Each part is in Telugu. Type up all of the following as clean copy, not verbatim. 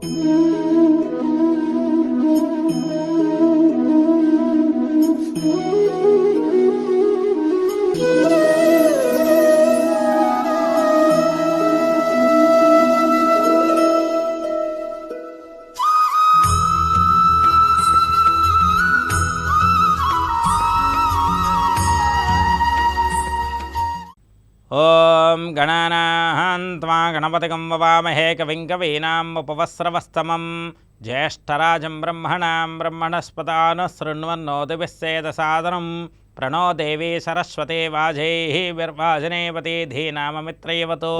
ఓం గణానాం త్వా గణపతిగం వవామహే కవిం కవీనాం ఉపవస్రవస్తమం జ్యేష్ఠరాజం బ్రహ్మణాం బ్రహ్మణస్పతాన శృణ్వన్నోతిభిస్సేదసాదనం ప్రణో దేవీ సరస్వతి వాజైర్వాజనేవతి ధీనామమిత్రైవతు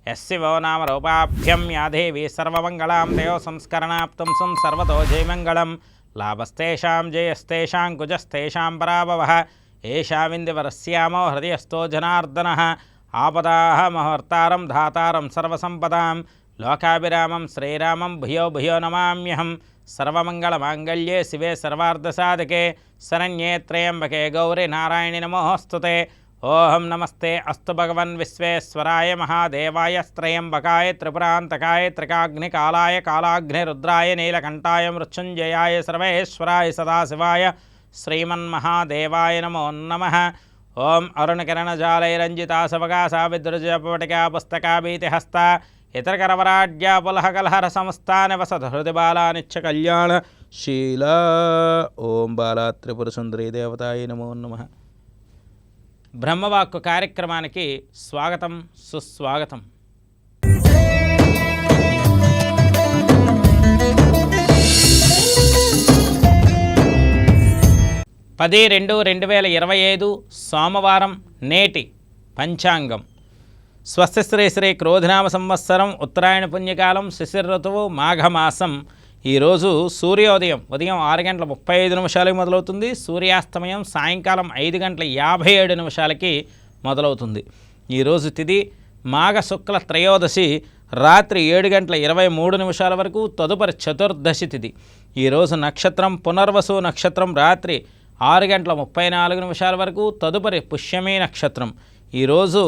యస్శివో నామ రూపాభ్యం యా దేవీ సర్వమంగళాం దేవ సంస్కరణాప్తం సర్వతో జయమంగళం లాభస్తేషాం జయస్తేషాం కుజస్తేషాం పరాభవః ఏషా వింధ్యవరస్యామో హృదయస్థో జనార్దనః ఆపదాః మహర్తారం ధాతారం సర్వసంపదాం లోకాభిరామం శ్రీరామం భూయో భూయో నమామ్యహం సర్వమంగళమాంగళ్యే శివే సర్వార్ధసాధకే శరణ్యే త్రయంబకే గౌరీ నారాయణి నమోస్తుతే. ఓం నమస్తే అస్తు భగవన్ విశ్వేశ్వరాయ మహాదేవాయ త్రయంబకాయ త్రిపురాంతకాయ త్రికాగ్నికాలాయ కాలాగ్నిరుద్రాయ నీలకంఠాయ మృత్యుంజయాయ సర్వేశ్వరాయ సదాశివాయ శ్రీమన్మహాదేవాయ నమో నమః. ఓం అరుణకిరణజాలైరంజితాసవగాసా విద్రుజపటికా పుస్తకాభీతిహస్త ఇతరకరవరాడ్యా పులహకలహర సంస్థానవసత హృదిబాలానిత్య కళ్యాణ శీల. ఓం బాలా త్రిపుర సుందరీ దేవతాయ నమో నమః. బ్రహ్మవాక్కు కార్యక్రమానికి స్వాగతం సుస్వాగతం. 10/2/2025 సోమవారం నేటి పంచాంగం. స్వస్తి శ్రీ శ్రీ క్రోధినామ సంవత్సరం ఉత్తరాయణ పుణ్యకాలం శిశిర ఋతువు మాఘమాసం. ఈరోజు సూర్యోదయం ఉదయం 6:35 మొదలవుతుంది. సూర్యాస్తమయం సాయంకాలం 5:57 మొదలవుతుంది. ఈరోజు తిథి మాఘ శుక్ల త్రయోదశి రాత్రి 7:23 వరకు. తదుపరి చతుర్దశి తిథి. ఈరోజు నక్షత్రం పునర్వసు నక్షత్రం రాత్రి 6:34 వరకు. తదుపరి పుష్యమీ నక్షత్రం. ఈరోజు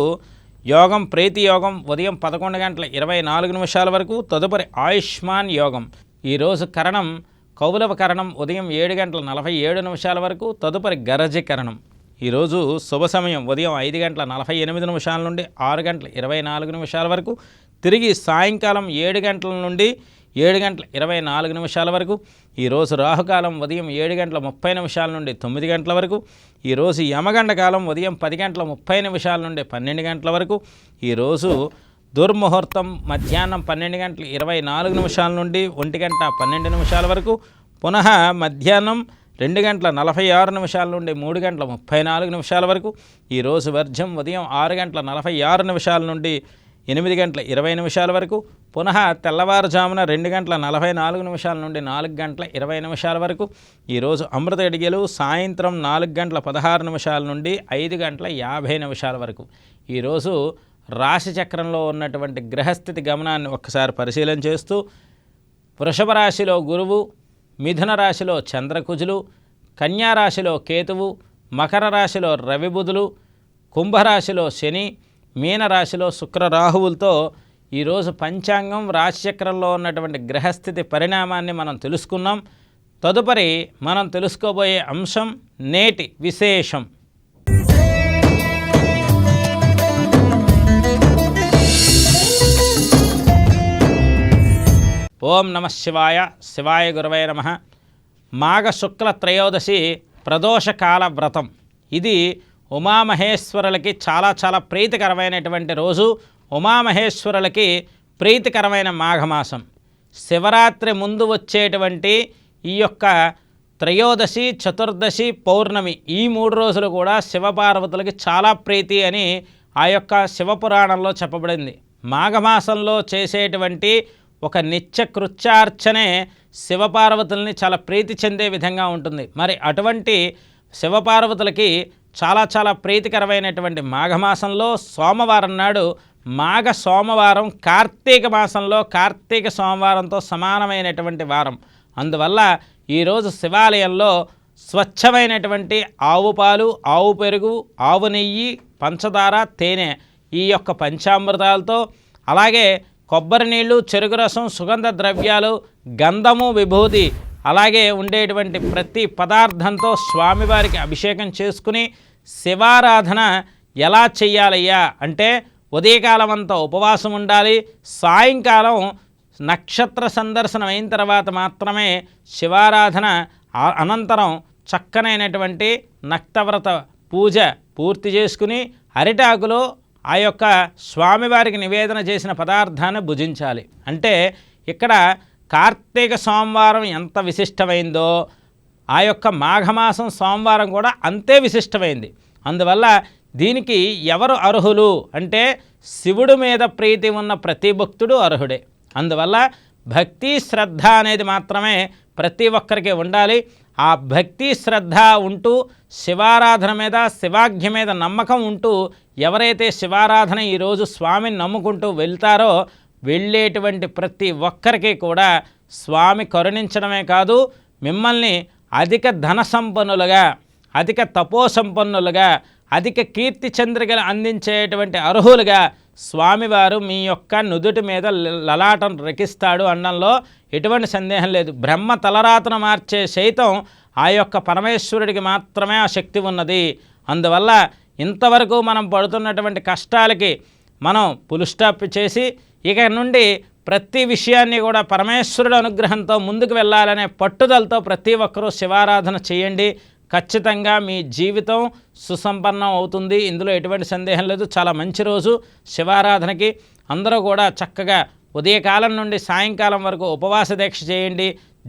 యోగం ప్రీతి యోగం ఉదయం 11:24 వరకు. తదుపరి ఆయుష్మాన్ యోగం. ఈరోజు కరణం కౌలవ కరణం ఉదయం 7:47 వరకు. తదుపరి గరజి కరణం. ఈరోజు శుభ సమయం ఉదయం 5:48 నుండి 6:24 వరకు. తిరిగి సాయంకాలం 7 గంటల నుండి 7:24 వరకు. ఈరోజు రాహుకాలం ఉదయం 7:30 నుండి 9 గంటల వరకు. ఈరోజు యమగండ కాలం ఉదయం 10:30 నుండి 12 గంటల వరకు. ఈరోజు దుర్ముహూర్తం మధ్యాహ్నం 12:24 నుండి 1:12 వరకు. పునః మధ్యాహ్నం 2:46 నుండి 3:34 వరకు. ఈరోజు వర్జం ఉదయం 6:46 నుండి 8:20 వరకు. పునః తెల్లవారుజామున 2:44 నుండి 4:20 వరకు. ఈరోజు అమృత గడియలు సాయంత్రం 4:16 నుండి 5:50 వరకు. ఈరోజు రాశి చక్రంలో ఉన్నటువంటి గ్రహస్థితి గమనాన్ని ఒక్కసారి పరిశీలన చేస్తూ వృషభ రాశిలో గురువు, మిథున రాశిలో చంద్రకుజులు, కన్యా రాశిలో కేతువు, మకర రాశిలో రవి బుధులు, కుంభరాశిలో శని, మీనరాశిలో శుక్ర రాహువులతో ఈరోజు పంచాంగం రాశిచక్రంలో ఉన్నటువంటి గ్రహస్థితి పరిణామాన్ని మనం తెలుసుకున్నాం. తదుపరి మనం తెలుసుకోబోయే అంశం నేటి విశేషం. ఓం నమః శివాయ. శివాయ గురవే నమః. మాఘ శుక్ల త్రయోదశి ప్రదోషకాల వ్రతం. ఇది ఉమామహేశ్వరులకి చాలా చాలా ప్రీతికరమైనటువంటి రోజు. ఉమామహేశ్వరులకి ప్రీతికరమైన మాఘమాసం. శివరాత్రి ముందు వచ్చేటువంటి ఈ యొక్క త్రయోదశి, చతుర్దశి, పౌర్ణమి ఈ 3 రోజులు కూడా శివపార్వతులకి చాలా ప్రీతి అని ఆ యొక్క శివపురాణంలో చెప్పబడింది. మాఘమాసంలో చేసేటువంటి ఒక నిత్య కృత్యార్చనే శివపార్వతుల్ని చాలా ప్రీతి చెందే విధంగా ఉంటుంది. మరి అటువంటి శివపార్వతులకి చాలా చాలా ప్రీతికరమైనటువంటి మాఘమాసంలో సోమవారం నాడు మాఘ సోమవారం కార్తీక మాసంలో కార్తీక సోమవారంతో సమానమైనటువంటి వారం. అందువల్ల ఈరోజు శివాలయంలో స్వచ్ఛమైనటువంటి ఆవు పాలు, ఆవు పెరుగు, ఆవు నెయ్యి, పంచదార, తేనె ఈ యొక్క పంచామృతాలతో అలాగే కొబ్బరి నీళ్ళు, చెరుకు రసం, సుగంధ ద్రవ్యాలు, గంధము, విభూది అలాగే ఉండేటువంటి ప్రతి పదార్థంతో స్వామివారికి అభిషేకం చేసుకుని శివారాధన ఎలా చెయ్యాలయ్యా అంటే ఉదయకాలం అంతా ఉపవాసం ఉండాలి. సాయంకాలం నక్షత్ర సందర్శనం అయిన తర్వాత మాత్రమే శివారాధన అనంతరం చక్కనైనటువంటి నక్తవ్రత పూజ పూర్తి చేసుకుని అరిటాకులో ఆ యొక్క స్వామివారికి నివేదన చేసిన పదార్థాన్ని భుజించాలి. అంటే ఇక్కడ కార్తీక సోమవారం ఎంత విశిష్టమైందో ఆ యొక్క మాఘమాసం సోమవారం కూడా అంతే విశిష్టమైంది. అందువల్ల దీనికి ఎవరు అర్హులు అంటే శివుడి మీద ప్రీతి ఉన్న ప్రతి భక్తుడు అర్హుడే. అందువల్ల భక్తి శ్రద్ధ అనేది మాత్రమే ప్రతి ఒక్కరికి ఉండాలి. ఆ భక్తి శ్రద్ధ ఉంటూ శివారాధన మీద శివాజ్ఞ మీద నమ్మకం ఉంటూ ఎవరైతే శివారాధన ఈరోజు స్వామిని నమ్ముకుంటూ వెళ్తారో వెళ్ళేటువంటి ప్రతి ఒక్కరికి కూడా స్వామి కరుణించడమే కాదు, మిమ్మల్ని అధిక ధన సంపన్నులుగా, అధిక తపో సంపన్నులుగా, అధిక కీర్తి చంద్రికలు అందించేటువంటి అర్హులుగా స్వామివారు మీ యొక్క నుదుటి మీద లలాటం రెకిస్తాడు అనడంలో ఎటువంటి సందేహం లేదు. బ్రహ్మ తలరాతను మార్చే సైతం ఆ యొక్క పరమేశ్వరుడికి మాత్రమే ఆ శక్తి ఉన్నది. అందువల్ల ఇంతవరకు మనం పడుతున్నటువంటి కష్టాలకి మనం పులుస్టాప్ చేసి ఇక నుండి ప్రతి విషయాన్ని కూడా పరమేశ్వరుడు అనుగ్రహంతో ముందుకు వెళ్ళాలనే పట్టుదలతో ప్రతి ఒక్కరూ శివారాధన చేయండి. ఖచ్చితంగా మీ జీవితం సుసంపన్నం అవుతుంది. ఇందులో ఎటువంటి సందేహం లేదు. చాలా మంచి రోజు శివారాధనకి. అందరూ కూడా చక్కగా ఉదయకాలం నుండి సాయంకాలం వరకు ఉపవాస దీక్ష చేయండి.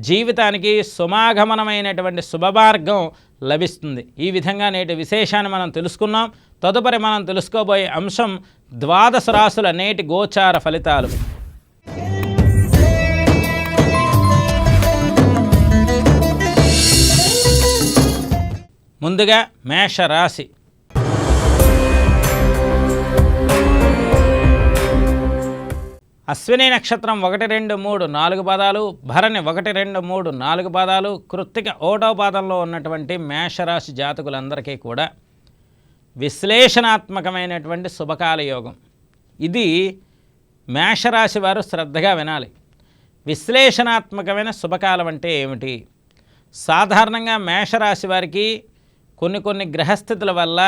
జీవితానికి సుమాగమనమైనటువంటి శుభమార్గం లభిస్తుంది. ఈ విధంగా నేటి విశేషాన్ని మనం తెలుసుకున్నాం. తదుపరి మనం తెలుసుకోబోయే అంశం 12 రాశుల నేటి గోచార ఫలితాలు. ముందుగా మేషరాశి. అశ్విని నక్షత్రం 1, 2, 3, 4 పాదాలు, భరణి 1, 2, 3, 4 పాదాలు, కృత్తిక 1వ పాదంలో ఉన్నటువంటి మేషరాశి జాతకులందరికీ కూడా విశ్లేషణాత్మకమైనటువంటి శుభకాల యోగం. ఇది మేషరాశి వారు శ్రద్ధగా వినాలి. విశ్లేషణాత్మకమైన శుభకాలం అంటే ఏమిటి? సాధారణంగా మేషరాశి వారికి కొన్ని గ్రహస్థితుల వల్ల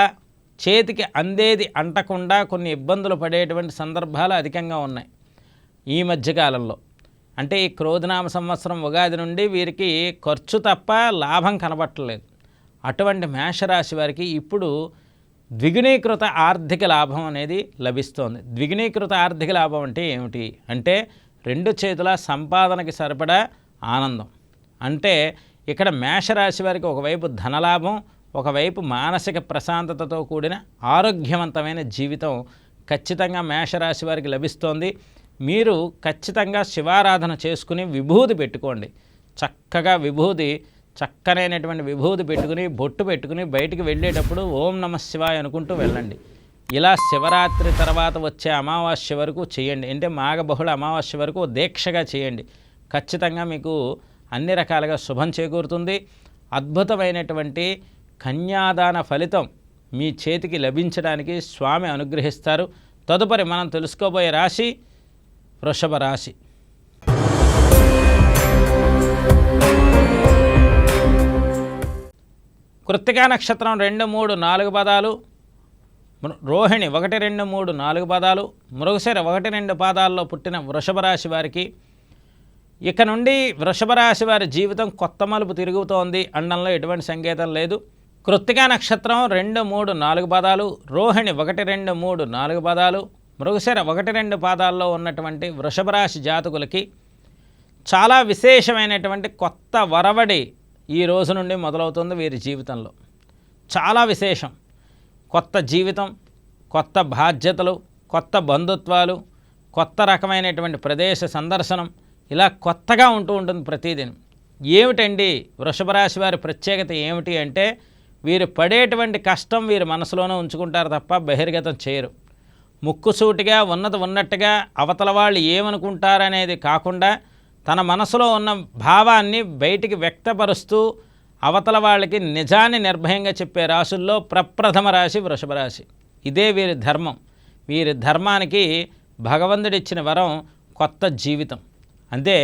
చేతికి అందేది అంటకుండా కొన్ని ఇబ్బందులు పడేటువంటి సందర్భాలు అధికంగా ఉన్నాయి ఈ మధ్యకాలంలో. అంటే ఈ క్రోధనామ సంవత్సరం ఉగాది నుండి వీరికి ఖర్చు తప్ప లాభం కనబట్టలేదు. అటువంటి మేషరాశి వారికి ఇప్పుడు ద్విగుణీకృత ఆర్థిక లాభం అనేది లభిస్తోంది. ద్విగుణీకృత ఆర్థిక లాభం అంటే ఏమిటి అంటే 2 చేతుల సంపాదనకి సరిపడా ఆనందం. అంటే ఇక్కడ మేషరాశి వారికి ఒకవైపు ధనలాభం, ఒకవైపు మానసిక ప్రశాంతతతో కూడిన ఆరోగ్యవంతమైన జీవితం ఖచ్చితంగా మేషరాశి వారికి లభిస్తోంది. మీరు ఖచ్చితంగా శివారాధన చేసుకుని విభూది పెట్టుకోండి. చక్కగా విభూది, చక్కనైనటువంటి విభూది పెట్టుకుని బొట్టు పెట్టుకుని బయటికి వెళ్ళేటప్పుడు ఓం నమః శివాయ అనుకుంటూ వెళ్ళండి. ఇలా శివరాత్రి తర్వాత వచ్చే అమావాస్య వరకు చేయండి. అంటే మాఘ బహుళ అమావాస్య వరకు దీక్షగా చేయండి. ఖచ్చితంగా మీకు అన్ని రకాలుగా శుభం చేకూరుతుంది. అద్భుతమైనటువంటి కన్యాదాన ఫలితం మీ చేతికి లభించడానికి స్వామి అనుగ్రహిస్తారు. తదుపరి మనం తెలుసుకోబోయే రాశి వృషభ రాశి. కృత్తికా నక్షత్రం 2, 3, 4 పాదాలు, రోహిణి 1, 2, 3, 4 పాదాలు, మృగశిర 1, 2 పాదాల్లో పుట్టిన వృషభ రాశి వారికి ఇక నుండి వృషభ రాశి వారి జీవితం కొత్త మలుపు తిరుగుతోంది అనడంలో ఎటువంటి సంకేతం లేదు. కృత్తికా నక్షత్రం 2, 3, 4 పాదాలు, రోహిణి 1, 2, 3, 4 పాదాలు, మృగశిర 1, 2 పాదాల్లో ఉన్నటువంటి వృషభ రాశి జాతకులకి చాలా విశేషమైనటువంటి కొత్త వరవడి ఈ రోజు నుండి మొదలవుతుంది. వీరి జీవితంలో చాలా విశేషం. కొత్త జీవితం, కొత్త బాధ్యతలు, కొత్త బంధుత్వాలు, కొత్త రకమైనటువంటి ప్రదేశ సందర్శనం, ఇలా కొత్తగా ఉంటూ ఉంటుంది ప్రతిదినం. ఏమిటండి వృషభ రాశి వారి ప్రత్యేకత ఏమిటి అంటే వీరు పడేటువంటి కష్టం వీరి మనసులోనే ఉంచుకుంటారు తప్ప బహిర్గతం చేయరు. ముక్కుసూటిగా ఉన్నది ఉన్నట్టుగా అవతల వాళ్ళు ఏమనుకుంటారనేది కాకుండా తన మనసులో ఉన్న భావాన్ని బయటికి వ్యక్తపరుస్తూ అవతల వాళ్ళకి నిజాన్ని నిర్భయంగా చెప్పే రాశుల్లో ప్రప్రథమ రాశి వృషభ రాశి. ఇదే వీరి ధర్మం. వీరి ధర్మానికి భగవంతుడిచ్చిన వరం కొత్త జీవితం. అంతే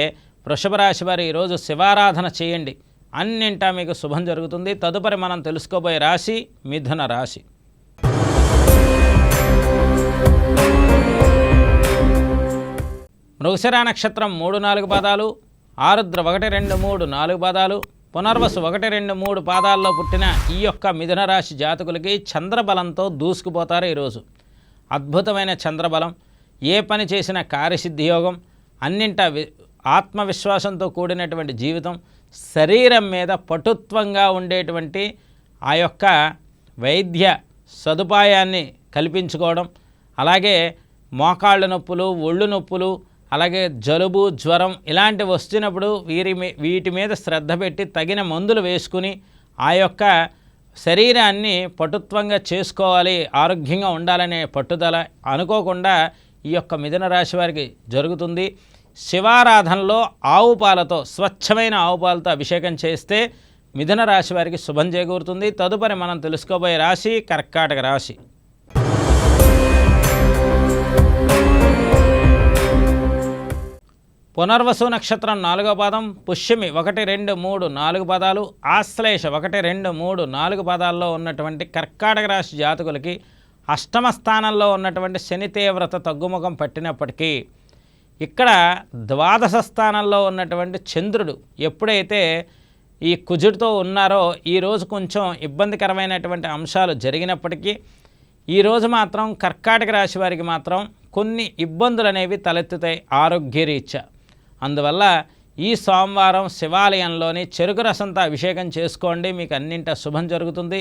వృషభ రాశి వారు ఈరోజు శివారాధన చేయండి, అన్నింటా మీకు శుభం జరుగుతుంది. తదుపరి మనం తెలుసుకోబోయే రాశి మిథున రాశి. మృగశిర నక్షత్రం 3-4 పాదాలు, ఆరుద్ర 1, 2, 3, 4 పాదాలు, పునర్వసు 1, 2, 3 పాదాల్లో పుట్టిన ఈ యొక్క మిథున రాశి జాతకులకి చంద్రబలంతో దూసుకుపోతారు. ఈరోజు అద్భుతమైన చంద్రబలం, ఏ పని చేసినా కార్యసిద్ధి యోగం, అన్నింటా ఆత్మవిశ్వాసంతో కూడినటువంటి జీవితం, శరీరం మీద పటుత్వంగా ఉండేటువంటి ఆ యొక్క వైద్య సదుపాయాన్ని కల్పించుకోవడం, అలాగే మోకాళ్ళ నొప్పులు, ఒళ్ళు నొప్పులు, అలాగే జలుబు, జ్వరం ఇలాంటివి వస్తున్నప్పుడు వీటి మీద శ్రద్ధ పెట్టి తగిన మందులు వేసుకుని ఆ యొక్క శరీరాన్ని పటుత్వంగా చేసుకోవాలి, ఆరోగ్యంగా ఉండాలనే పట్టుదల అనుకోకుండా ఈ యొక్క మిథున రాశి వారికి జరుగుతుంది. శివారాధనలో ఆవు పాలతో, స్వచ్ఛమైన ఆవు పాలతో అభిషేకం చేస్తే మిథున రాశి వారికి శుభం చేకూరుతుంది. తదుపరి మనం తెలుసుకోబోయే రాశి కర్కాటక రాశి. పునర్వసు నక్షత్రం 4వ పాదం, పుష్యమి 1, 2, 3, 4 పాదాలు, ఆశ్లేష 1, 2, 3, 4 పాదాల్లో ఉన్నటువంటి కర్కాటక రాశి జాతకులకి అష్టమ స్థానంలో ఉన్నటువంటి శని తీవ్రత తగ్గుముఖం పట్టినప్పటికీ ఇక్కడ ద్వాదశ స్థానంలో ఉన్నటువంటి చంద్రుడు ఎప్పుడైతే ఈ కుజుడితో ఉన్నారో ఈరోజు కొంచెం ఇబ్బందికరమైనటువంటి అంశాలు జరిగినప్పటికీ ఈరోజు మాత్రం కర్కాటక రాశి వారికి మాత్రం కొన్ని ఇబ్బందులు అనేవి తలెత్తుతాయి ఆరోగ్యరీత్యా. అందువల్ల ఈ సోమవారం శివాలయంలోని చెరుకు రసంతో అభిషేకం చేసుకోండి, మీకు అన్నింటా శుభం జరుగుతుంది.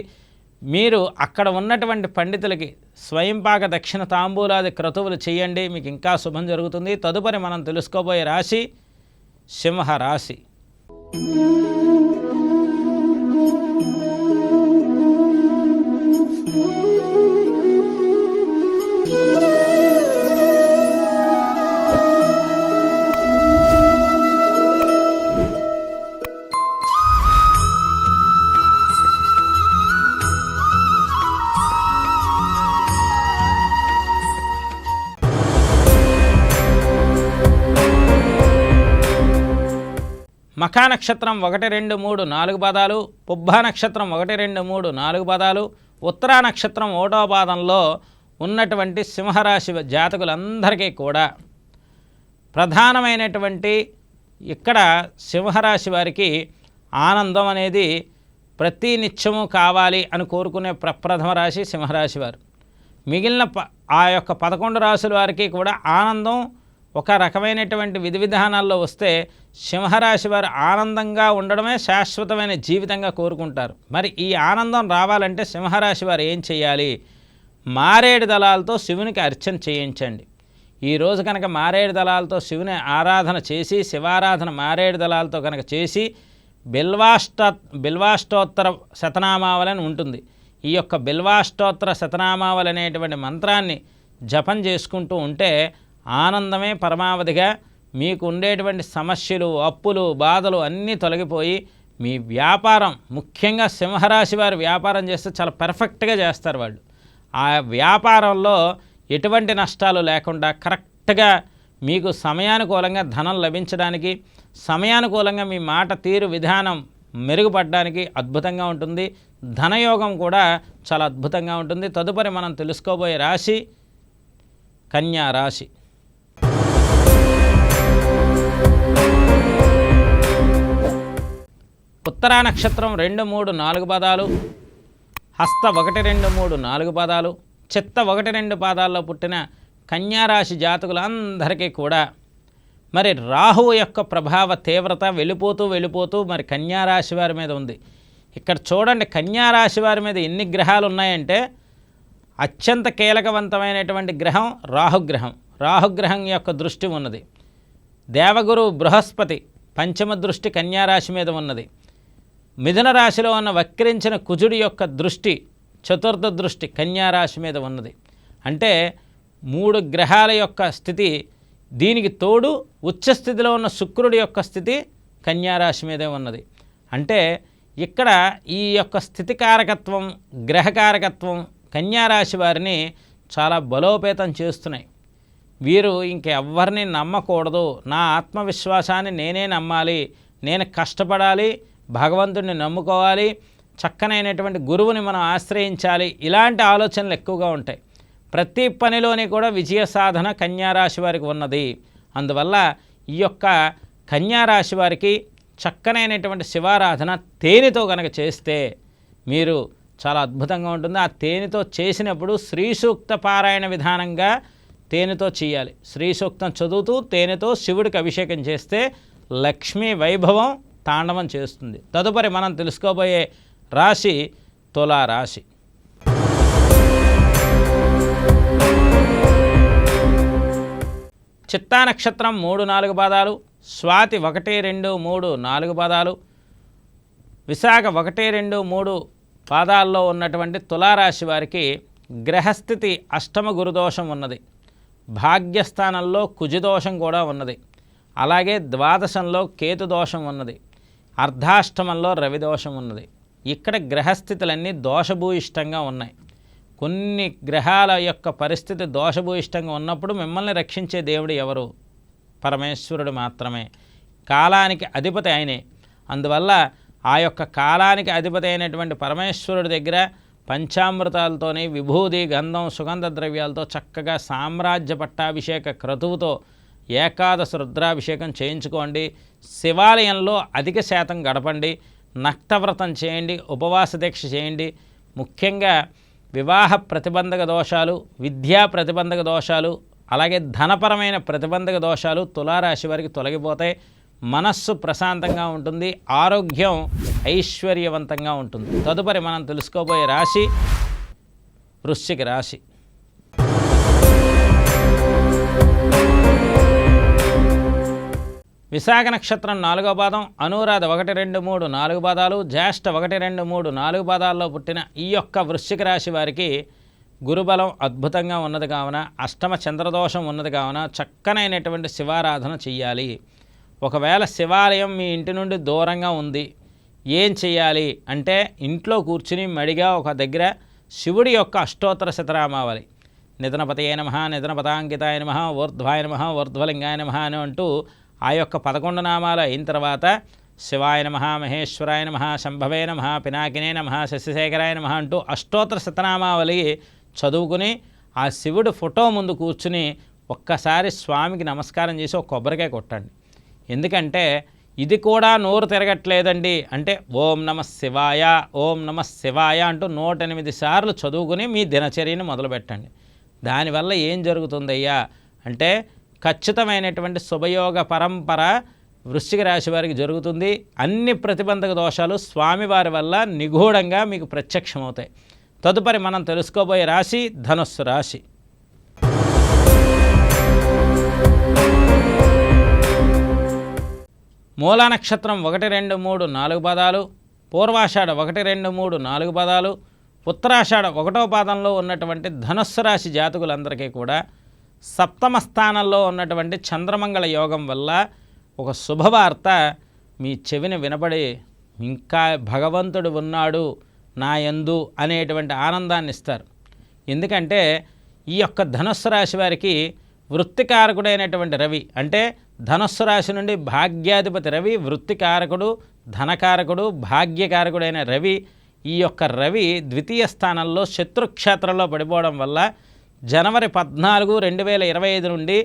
మీరు అక్కడ ఉన్నటువంటి పండితులకి స్వయంపాక దక్షిణ తాంబూలాది క్రతువులు చేయండి, మీకు ఇంకా శుభం జరుగుతుంది. తదుపరి మనం తెలుసుకోబోయే రాశి సింహరాశి. మఖా నక్షత్రం 1, 2, 3, 4 పాదాలు, పుబ్బా నక్షత్రం 1, 2, 3, 4 పాదాలు, ఉత్తరా నక్షత్రం 1వ పాదంలో ఉన్నటువంటి సింహరాశి జాతకులందరికీ కూడా ప్రధానమైనటువంటి ఇక్కడ సింహరాశి వారికి ఆనందం అనేది ప్రతి నిత్యము కావాలి అని కోరుకునే ప్రప్రథమ రాశి సింహరాశి వారు. మిగిలిన ఆ యొక్క 11 రాశుల వారికి కూడా ఆనందం ఒక రకమైనటువంటి విధి విధానాల్లో వస్తే సింహరాశి వారు ఆనందంగా ఉండడమే శాశ్వతమైన జీవితంగా కోరుకుంటారు. మరి ఈ ఆనందం రావాలంటే సింహరాశి వారు ఏం చేయాలి? మారేడు దళాలతో శివునికి అర్చన చేయించండి. ఈరోజు కనుక మారేడు దళాలతో శివుని ఆరాధన చేసి, శివారాధన మారేడు దళాలతో కనుక చేసి బిల్వాష్టోత్తర శతనామావళి ఉంటుంది. ఈ యొక్క బిల్వాష్టోత్తర శతనామావళి అనేటువంటి మంత్రాన్ని జపం చేసుకుంటూ ఉంటే ఆనందమే పరమావధిగా మీకు ఉండేటువంటి సమస్యలు, అప్పులు, బాధలు అన్నీ తొలగిపోయి మీ వ్యాపారం, ముఖ్యంగా సింహరాశి వారు వ్యాపారం చేస్తే చాలా పర్ఫెక్ట్గా చేస్తారు. వాళ్ళు ఆ వ్యాపారంలో ఎటువంటి నష్టాలు లేకుండా కరెక్ట్గా మీకు సమయానుకూలంగా ధనం లభించడానికి, సమయానుకూలంగా మీ మాట తీరు విధానం మెరుగుపడడానికి అద్భుతంగా ఉంటుంది. ధనయోగం కూడా చాలా అద్భుతంగా ఉంటుంది. తదుపరి మనం తెలుసుకోబోయే రాశి కన్యా రాశి. ఉత్తరా నక్షత్రం 2, 3, 4 పాదాలు, హస్త 1, 2, 3, 4 పాదాలు, చిత్త 1, 2 పాదాల్లో పుట్టిన కన్యారాశి జాతకులందరికీ కూడా మరి రాహువు యొక్క ప్రభావ తీవ్రత వెళ్ళిపోతూ మరి కన్యారాశి వారి మీద ఉంది. ఇక్కడ చూడండి, కన్యారాశి వారి మీద ఎన్ని గ్రహాలు ఉన్నాయంటే అత్యంత కీలకవంతమైనటువంటి గ్రహం రాహుగ్రహం. రాహుగ్రహం యొక్క దృష్టి ఉన్నది. దేవగురు బృహస్పతి పంచమ దృష్టి కన్యారాశి మీద ఉన్నది. మిథున రాశిలో ఉన్న వక్రించిన కుజుడి యొక్క దృష్టి, చతుర్థ దృష్టి కన్యారాశి మీద ఉన్నది. అంటే 3 గ్రహాల యొక్క స్థితి, దీనికి తోడు ఉచ్చస్థితిలో ఉన్న శుక్రుడి యొక్క స్థితి కన్యారాశి మీదే ఉన్నది. అంటే ఇక్కడ ఈ యొక్క స్థితికారకత్వం, గ్రహకారకత్వం కన్యారాశి వారిని చాలా బలోపేతం చేస్తున్నాయి. వీరు ఇంకెవ్వరిని నమ్మకూడదు, నా ఆత్మవిశ్వాసాన్ని నేనే నమ్మాలి, నేను కష్టపడాలి, భగవంతుడిని నమ్ముకోవాలి, చక్కనైనటువంటి గురువుని మనం ఆశ్రయించాలి, ఇలాంటి ఆలోచనలు ఎక్కువగా ఉంటాయి. ప్రతి పనిలోని కూడా విజయ సాధన కన్యారాశి వారికి ఉన్నది. అందువల్ల ఈ యొక్క కన్యారాశి వారికి చక్కనైనటువంటి శివారాధన తేనెతో కనుక చేస్తే మీరు చాలా అద్భుతంగా ఉంటుంది. ఆ తేనెతో చేసినప్పుడు శ్రీ సూక్త పారాయణ విధానంగా తేనెతో చేయాలి. శ్రీ సూక్తం చదువుతూ తేనెతో శివుడికి అభిషేకం చేస్తే లక్ష్మీ వైభవం తాండవం చేస్తుంది. తదుపరి మనం తెలుసుకోబోయే రాశి తులారాశి. చిత్తా నక్షత్రం 3-4 పాదాలు, స్వాతి 1, 2, 3, 4 పాదాలు, విశాఖ 1, 2, 3 పాదాల్లో ఉన్నటువంటి తులారాశి వారికి గ్రహస్థితి అష్టమ గురుదోషం ఉన్నది. భాగ్యస్థానంలో కుజదోషం కూడా ఉన్నది. అలాగే ద్వాదశంలో కేతుదోషం ఉన్నది. అర్ధాష్టమంలో రవిదోషం ఉన్నది. ఇక్కడ గ్రహస్థితులన్నీ దోషభూయిష్టంగా ఉన్నాయి. కొన్ని గ్రహాల యొక్క పరిస్థితి దోషభూయిష్టంగా ఉన్నప్పుడు మిమ్మల్ని రక్షించే దేవుడు ఎవరు? పరమేశ్వరుడు మాత్రమే. కాలానికి అధిపతి ఆయనే. అందువల్ల ఆ యొక్క కాలానికి అధిపతి అయినటువంటి పరమేశ్వరుడి దగ్గర పంచామృతాలతోని విభూది, గంధం, సుగంధ ద్రవ్యాలతో చక్కగా సామ్రాజ్య పట్టాభిషేక క్రతువుతో ఏకాదశ రుద్రాభిషేకం చేయించుకోండి. శివాలయంలో అధిక శాతం గడపండి. నక్తవ్రతం చేయండి. ఉపవాస దీక్ష చేయండి. ముఖ్యంగా వివాహ ప్రతిబంధక దోషాలు, విద్యా ప్రతిబంధక దోషాలు, అలాగే ధనపరమైన ప్రతిబంధక దోషాలు తులారాశి వారికి తొలగిపోతాయి. మనస్సు ప్రశాంతంగా ఉంటుంది. ఆరోగ్యం ఐశ్వర్యవంతంగా ఉంటుంది. తదుపరి మనం తెలుసుకోబోయే రాశి వృశ్చిక రాశి. విశాఖ నక్షత్రం 4వ పాదం, అనురాధ 1, 2, 3, 4 పాదాలు, జ్యేష్ఠ 1, 2, 3, 4 పాదాల్లో పుట్టిన ఈ యొక్క వృశ్చిక రాశి వారికి గురుబలం అద్భుతంగా ఉన్నది కావున, అష్టమ చంద్రదోషం ఉన్నది కావున చక్కనైనటువంటి శివారాధన చెయ్యాలి. ఒకవేళ శివాలయం మీ ఇంటి నుండి దూరంగా ఉంది, ఏం చెయ్యాలి అంటే ఇంట్లో కూర్చుని మడిగా ఒక దగ్గర శివుడి యొక్క అష్టోత్తర శతనామావళి, నిధనపతయే నమః, నిధనపతాంకితాయ నమః, ఊర్ధ్వాయ నమః, ఊర్ధ్వలింగాయ నమః అని అంటూ ఆ యొక్క 11 నామాలు అయిన తర్వాత శివాయ నమః, మహేశ్వరాయ నమః, శంభవే నమః, పినాకినే నమః, శశిశేఖరాయ నమః అంటూ అష్టోత్తర శతనామావళి చదువుకుని ఆ శివుడు ఫోటో ముందు కూర్చుని ఒక్కసారి స్వామికి నమస్కారం చేసి ఒక కొబ్బరికాయ కొట్టండి. ఎందుకంటే ఇది కూడా నోరు తిరగట్లేదండి అంటే ఓం నమః శివాయ, ఓం నమః శివాయ అంటూ 108 సార్లు చదువుకుని మీ దినచర్యను మొదలుపెట్టండి. దానివల్ల ఏం జరుగుతుందయ్యా అంటే ఖచ్చితమైనటువంటి శుభయోగ పరంపర వృశ్చిక రాశి వారికి జరుగుతుంది. అన్ని ప్రతిబంధక దోషాలు స్వామివారి వల్ల నిగూఢంగా మీకు ప్రత్యక్షమవుతాయి. తదుపరి మనం తెలుసుకోబోయే రాశి ధనుస్సు రాశి. మూలా నక్షత్రం 1, 2, 3, 4 పాదాలు, పూర్వాషాఢ 1, 2, 3, 4 పాదాలు, ఉత్తరాషాఢ 1వ పాదంలో ఉన్నటువంటి ధనుస్సు రాశి జాతకులందరికీ కూడా సప్తమ స్థానంలో ఉన్నటువంటి చంద్రమంగళ యోగం వల్ల ఒక శుభవార్త మీ చెవిని వినపడి ఇంకా భగవంతుడు ఉన్నాడు నా యందు అనేటువంటి ఆనందాన్ని ఇస్తారు. ఎందుకంటే ఈ యొక్క ధనుస్సు రాశి వారికి వృత్తికారకుడైనటువంటి రవి అంటే ధనుస్సు రాశి నుండి భాగ్యాధిపతి రవి, వృత్తికారకుడు, ధనకారకుడు, భాగ్యకారకుడైన రవి, ఈ యొక్క రవి ద్వితీయ స్థానంలో శత్రుక్షేత్రంలో పడిపోవడం వల్ల జనవరి 14, 2025 నుండి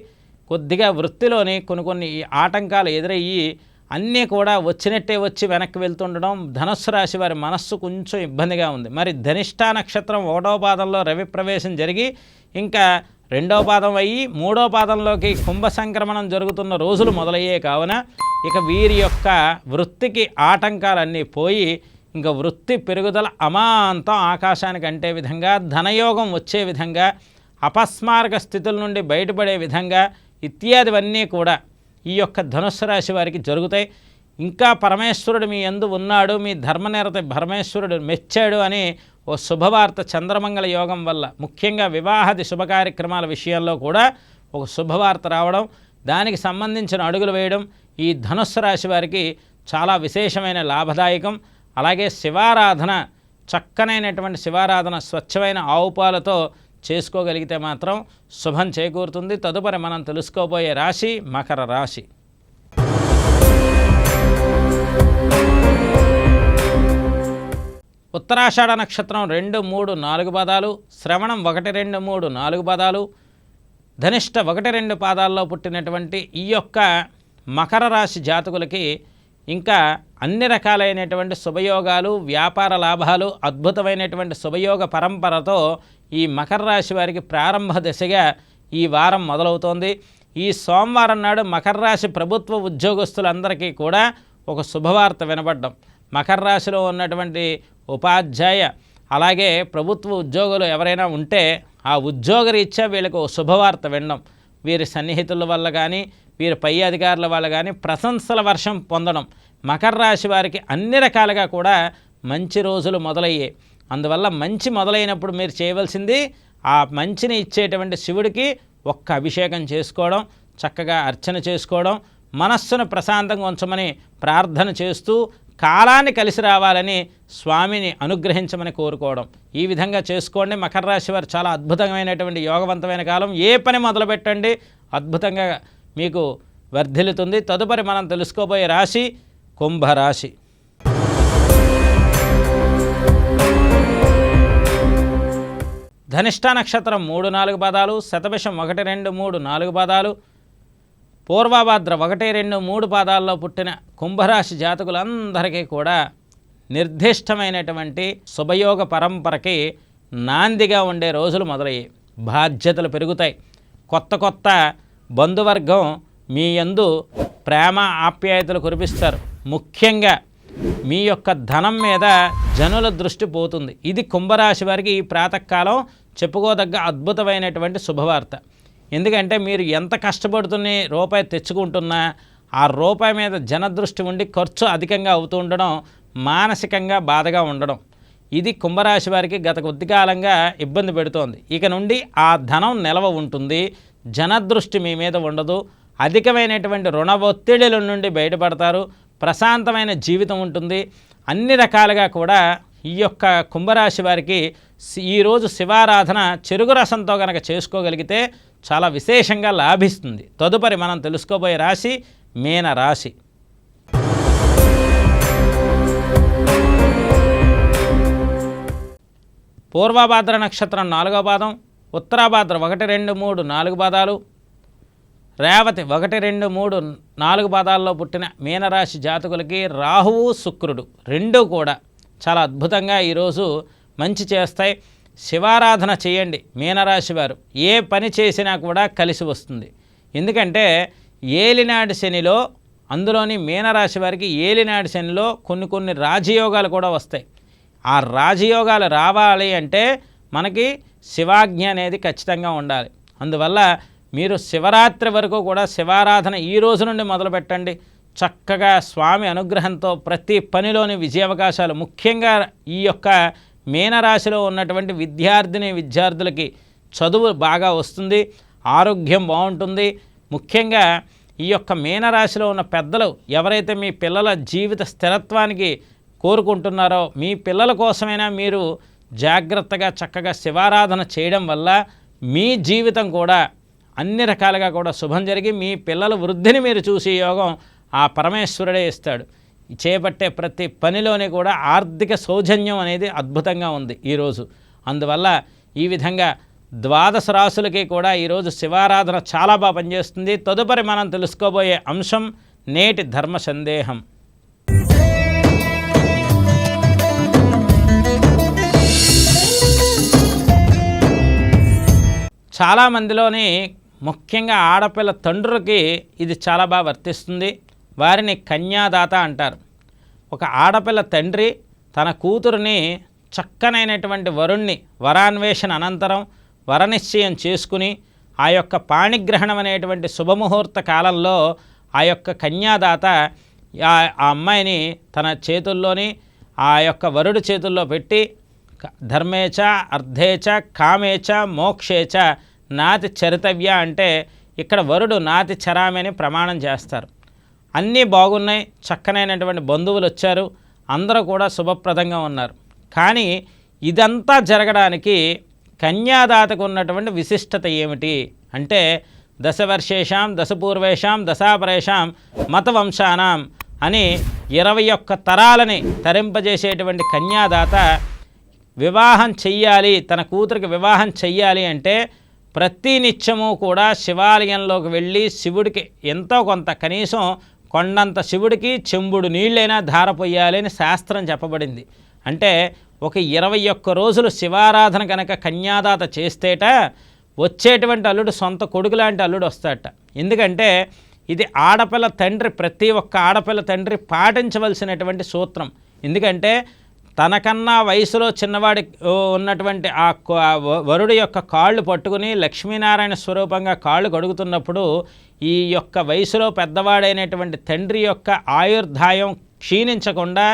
కొద్దిగా వృత్తిలోని కొన్ని ఆటంకాలు ఎదురయ్యి అన్నీ కూడా వచ్చినట్టే వచ్చి వెనక్కి వెళ్తుండడం ధనుస్సు రాశి వారి మనస్సు కొంచెం ఇబ్బందిగా ఉంది. మరి ధనిష్ఠా నక్షత్రం 1వ పాదంలో రవి ప్రవేశం జరిగి ఇంకా 2వ పాదం అయ్యి 3వ పాదంలోకి కుంభ సంక్రమణం జరుగుతున్న రోజులు మొదలయ్యే కావున ఇక వీరి యొక్క వృత్తికి ఆటంకాలన్నీ పోయి ఇంకా వృత్తి పెరుగుదల అమాంతం ఆకాశానికి అంటే విధంగా, ధనయోగం వచ్చే విధంగా, అపస్మారక స్థితుల నుండి బయటపడే విధంగా ఇత్యాదివన్నీ కూడా ఈ యొక్క ధనుస్సు రాశి వారికి జరుగుతాయి. ఇంకా పరమేశ్వరుడు మీ యందు ఉన్నాడు, మీ ధర్మనిరత పరమేశ్వరుడు మెచ్చాడు అని ఓ శుభవార్త చంద్రమంగళ యోగం వల్ల ముఖ్యంగా వివాహాది శుభ కార్యక్రమాల విషయాల్లో కూడా ఒక శుభవార్త రావడం, దానికి సంబంధించిన అడుగులు వేయడం ఈ ధనుస్సు రాశి వారికి చాలా విశేషమైన లాభదాయకం. అలాగే శివారాధన, చక్కనైనటువంటి శివారాధన స్వచ్ఛమైన ఆవు పాలతో చేసుకోగలిగితే మాత్రం శుభం చేకూరుతుంది. తదుపరి మనం తెలుసుకోబోయే రాశి మకర రాశి. ఉత్తరాషాఢ నక్షత్రం 2, 3, 4 పాదాలు, శ్రవణం 1, 2, 3, 4 పాదాలు, ధనిష్ట 1, 2 పాదాల్లో పుట్టినటువంటి ఈ యొక్క మకర రాశి జాతకులకి ఇంకా అన్ని రకాలైనటువంటి శుభయోగాలు, వ్యాపార లాభాలు, అద్భుతమైనటువంటి శుభయోగ పరంపరతో ఈ మకర రాశి వారికి ప్రారంభ దశగా ఈ వారం మొదలవుతోంది. ఈ సోమవారం నాడు మకర రాశి ప్రభుత్వ ఉద్యోగస్తులందరికీ కూడా ఒక శుభవార్త వినబడ్డం. మకర రాశిలో ఉన్నటువంటి ఉపాధ్యాయ అలాగే ప్రభుత్వ ఉద్యోగులు ఎవరైనా ఉంటే ఆ ఉద్యోగరీత్యా వీళ్ళకు శుభవార్త వినడం, వీరి సన్నిహితుల వల్ల కానీ వీరి పై అధికారుల వల్ల కానీ ప్రశంసల వర్షం పొందడం, మకర రాశి వారికి అన్ని రకాలుగా కూడా మంచి రోజులు మొదలయ్యాయి. అందువల్ల మంచి మొదలైనప్పుడు మీరు చేయవలసింది ఆ మంచిని ఇచ్చేటువంటి శివుడికి ఒక్క అభిషేకం చేసుకోవడం, చక్కగా అర్చన చేసుకోవడం, మనస్సును ప్రశాంతంగా ఉంచమని ప్రార్థన చేస్తూ కాలాన్ని కలిసి రావాలని స్వామిని అనుగ్రహించమని కోరుకోవడం. ఈ విధంగా చేసుకోండి. మకర రాశి వారు చాలా అద్భుతమైనటువంటి యోగవంతమైన కాలం. ఏ పని మొదలుపెట్టండి అద్భుతంగా మీకు వర్ధిల్లుతుంది. తదుపరి మనం తెలుసుకోబోయే రాశి కుంభరాశి. ధనిష్ట నక్షత్రం 3, 4 పాదాలు, శతభిషం 1, 2, 3, 4 పాదాలు, పూర్వభాద్ర 1, 2, 3 పాదాల్లో పుట్టిన కుంభరాశి జాతకులందరికీ కూడా నిర్దిష్టమైనటువంటి శుభయోగ పరంపరకి నాందిగా ఉండే రోజులు మొదలయ్యాయి. బాధ్యతలు పెరుగుతాయి. కొత్త కొత్త బంధువర్గం మీ యందు ప్రేమ ఆప్యాయతలు కురిపిస్తారు. ముఖ్యంగా మీ యొక్క ధనం మీద జనుల దృష్టి పోతుంది. ఇది కుంభరాశి వారికి ఈ ప్రాతకాలం చెప్పుకోదగ్గ అద్భుతమైనటువంటి శుభవార్త. ఎందుకంటే మీరు ఎంత కష్టపడుతున్న రూపాయి తెచ్చుకుంటున్నా ఆ రూపాయి మీద జనదృష్టి ఉండి ఖర్చు అధికంగా అవుతూ ఉండడం, మానసికంగా బాధగా ఉండడం, ఇది కుంభరాశి వారికి గత కొద్ది కాలంగా ఇబ్బంది పెడుతోంది. ఇక నుండి ఆ ధనం నిలవ ఉంటుంది, జనదృష్టి మీ మీద ఉండదు, అధికమైనటువంటి రుణ ఒత్తిడిల నుండి బయటపడతారు, ప్రశాంతమైన జీవితం ఉంటుంది. అన్ని రకాలుగా కూడా ఈ యొక్క కుంభరాశి వారికి ఈరోజు శివారాధన చెరుకు రసంతో కనుక చేసుకోగలిగితే చాలా విశేషంగా లాభిస్తుంది. తదుపరి మనం తెలుసుకోబోయే రాశి మీన రాశి. పూర్వభాద్ర నక్షత్రం 4వ పాదం, ఉత్తరాభాద్ర 1, 2, 3, 4 పాదాలు, రేవతి 1, 2, 3, 4 పాదాల్లో పుట్టిన మీనరాశి జాతకులకి రాహువు శుక్రుడు రెండూ కూడా చాలా అద్భుతంగా ఈరోజు మంచి చేస్తాయి. శివారాధన చేయండి. మీనరాశి వారు ఏ పని చేసినా కూడా కలిసి వస్తుంది. ఎందుకంటే ఏలినాటి శనిలో, అందులోని మీనరాశి వారికి ఏలినాటి శనిలో కొన్ని రాజయోగాలు కూడా వస్తాయి. ఆ రాజయోగాలు రావాలి అంటే మనకి శివాజ్ఞ అనేది ఖచ్చితంగా ఉండాలి. అందువల్ల మీరు శివరాత్రి వరకు కూడా శివారాధన ఈ రోజు నుండి మొదలుపెట్టండి. చక్కగా స్వామి అనుగ్రహంతో ప్రతి పనిలోని విజయావకాశాలు, ముఖ్యంగా ఈ యొక్క మీనరాశిలో ఉన్నటువంటి విద్యార్థులకి చదువు బాగా వస్తుంది, ఆరోగ్యం బాగుంటుంది. ముఖ్యంగా ఈ యొక్క మీనరాశిలో ఉన్న పెద్దలు ఎవరైతే మీ పిల్లల జీవిత స్థిరత్వానికి కోరుకుంటున్నారో, మీ పిల్లల కోసమైనా మీరు జాగ్రత్తగా చక్కగా శివారాధన చేయడం వల్ల మీ జీవితం కూడా అన్ని రకాలుగా కూడా శుభం జరిగి మీ పిల్లల వృద్ధిని మీరు చూసే యోగం ఆ పరమేశ్వరుడే ఇస్తాడు. చేపట్టే ప్రతి పనిలోనే కూడా ఆర్థిక సౌజన్యం అనేది అద్భుతంగా ఉంది ఈరోజు. అందువల్ల ఈ విధంగా 12 రాశులకి కూడా ఈరోజు శివారాధన చాలా బాగా పనిచేస్తుంది. తదుపరి మనం తెలుసుకోబోయే అంశం నేటి ధర్మ సందేహం. చాలామందిలోని ముఖ్యంగా ఆడపిల్ల తండ్రులకి ఇది చాలా బాగా వర్తిస్తుంది. వారిని కన్యాదాత అంటారు. ఒక ఆడపిల్ల తండ్రి తన కూతురుని చక్కనైనటువంటి వరుణ్ణి వరాన్వేషణ అనంతరం వరనిశ్చయం చేసుకుని ఆ యొక్క పాణిగ్రహణం అనేటువంటి శుభముహూర్త కాలంలో ఆ యొక్క కన్యాదాత ఆ అమ్మాయిని తన చేతుల్లోని ఆ యొక్క వరుడి చేతుల్లో పెట్టి ధర్మేచ అర్థేచ కామేచ మోక్షేచ నాతి చరితవ్య అంటే ఇక్కడ వరుడు నాతి చరామని ప్రమాణం చేస్తారు. అన్నీ బాగున్నాయి, చక్కనైనటువంటి బంధువులు వచ్చారు, అందరూ కూడా శుభప్రదంగా ఉన్నారు. కానీ ఇదంతా జరగడానికి కన్యాదాతకు ఉన్నటువంటి విశిష్టత ఏమిటి అంటే దశవర్షేషాం దశపూర్వేషాం దశాపరేషాం మతవంశానాం అని 21 తరాలని తరింపజేసేటువంటి కన్యాదాత వివాహం చెయ్యాలి, తన కూతురికి వివాహం చెయ్యాలి అంటే ప్రతి నిత్యము కూడా శివాలయంలోకి వెళ్ళి శివుడికి ఎంతో కొంత కనీసం కొండంత శివుడికి చెంబుడు నీళ్ళైనా ధారపోయాలి అని శాస్త్రం చెప్పబడింది. అంటే ఒక 21 రోజులు శివారాధన కనుక కన్యాదాత చేస్తేట వచ్చేటువంటి అల్లుడు సొంత కొడుకు లాంటి అల్లుడు వస్తాడట. ఎందుకంటే ఇది ఆడపిల్ల తండ్రి, ప్రతి ఒక్క ఆడపిల్ల తండ్రి పాటించవలసినటువంటి సూత్రం. ఎందుకంటే తనకన్నా వయసులో చిన్నవాడి ఉన్నటువంటి ఆ వరుడి యొక్క కాళ్ళు పట్టుకుని లక్ష్మీనారాయణ స్వరూపంగా కాళ్ళు కడుగుతున్నప్పుడు ఈ యొక్క వయసులో పెద్దవాడైనటువంటి తండ్రి యొక్క ఆయుర్దాయం క్షీణించకుండా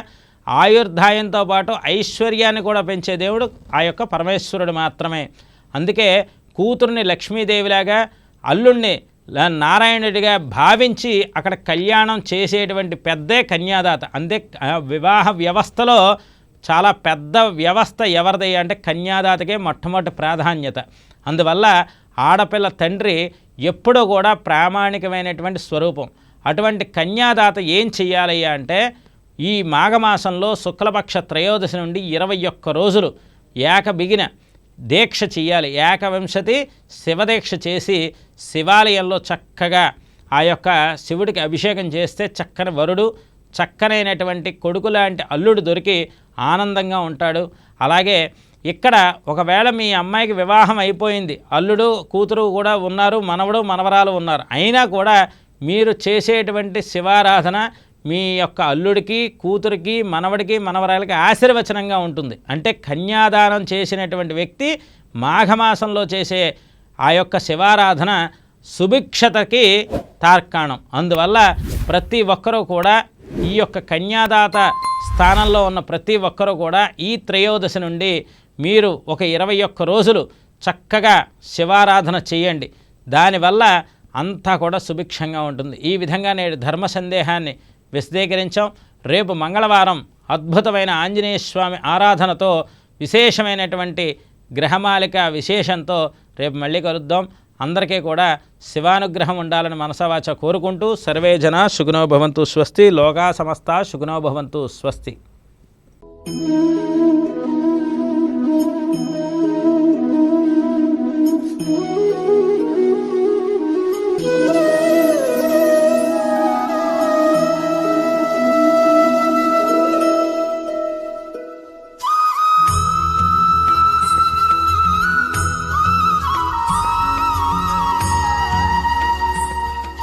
ఆయుర్దాయంతో పాటు ఐశ్వర్యాన్ని కూడా పెంచే దేవుడు ఆ యొక్క పరమేశ్వరుడు మాత్రమే. అందుకే కూతుర్ని లక్ష్మీదేవిలాగా అల్లుడిని నారాయణుడిగా భావించి అక్కడ కళ్యాణం చేసేటువంటి పెద్దే కన్యాదాత. అంతే వివాహ వ్యవస్థలో చాలా పెద్ద వ్యవస్థ ఎవరిది అంటే కన్యాదాతకే మొట్టమొదటి ప్రాధాన్యత. అందువల్ల ఆడపిల్ల తండ్రి ఎప్పుడూ కూడా ప్రామాణికమైనటువంటి స్వరూపం. అటువంటి కన్యాదాత ఏం చెయ్యాలయ్యా అంటే ఈ మాఘమాసంలో శుక్లపక్ష త్రయోదశి నుండి 21 రోజులు ఏకబిగిన దీక్ష చెయ్యాలి. ఏకవింశతి శివదీక్ష చేసి శివాలయంలో చక్కగా ఆ యొక్క శివుడికి అభిషేకం చేస్తే చక్కని వరుడు, చక్కనైనటువంటి కొడుకు లాంటి అల్లుడు దొరికి ఆనందంగా ఉంటాడు. అలాగే ఇక్కడ ఒకవేళ మీ అమ్మాయికి వివాహం అయిపోయింది, అల్లుడు కూతురు కూడా ఉన్నారు, మనవడు మనవరాలు ఉన్నారు, అయినా కూడా మీరు చేసేటువంటి శివారాధన మీ యొక్క అల్లుడికి, కూతురికి, మనవడికి, మనవరాలకి ఆశీర్వచనంగా ఉంటుంది. అంటే కన్యాదానం చేసినటువంటి వ్యక్తి మాఘమాసంలో చేసే ఆ యొక్క శివారాధన సుభిక్షతకి తార్కాణం. అందువల్ల ప్రతి ఒక్కరూ కూడా ఈ యొక్క కన్యాదాత స్థానంలో ఉన్న ప్రతి ఒక్కరూ కూడా ఈ త్రయోదశి నుండి మీరు ఒక 21 రోజులు చక్కగా శివారాధన చేయండి. దానివల్ల అంతా కూడా సుభిక్షంగా ఉంటుంది. ఈ విధంగా నేడు ధర్మ సందేహాన్ని విశదీకరించాం. రేపు మంగళవారం అద్భుతమైన ఆంజనేయ స్వామి ఆరాధనతో విశేషమైనటువంటి గ్రహమాలిక విశేషంతో రేపు మళ్ళీ కలుద్దాం. అందరికీ కూడా శివానుగ్రహం ఉండాలని మనసావాచ కోరుకుంటూ సర్వే జనా సుఖినో భవంతు స్వస్తి. లోకా సమస్తా సుఖినో భవంతు స్వస్తి.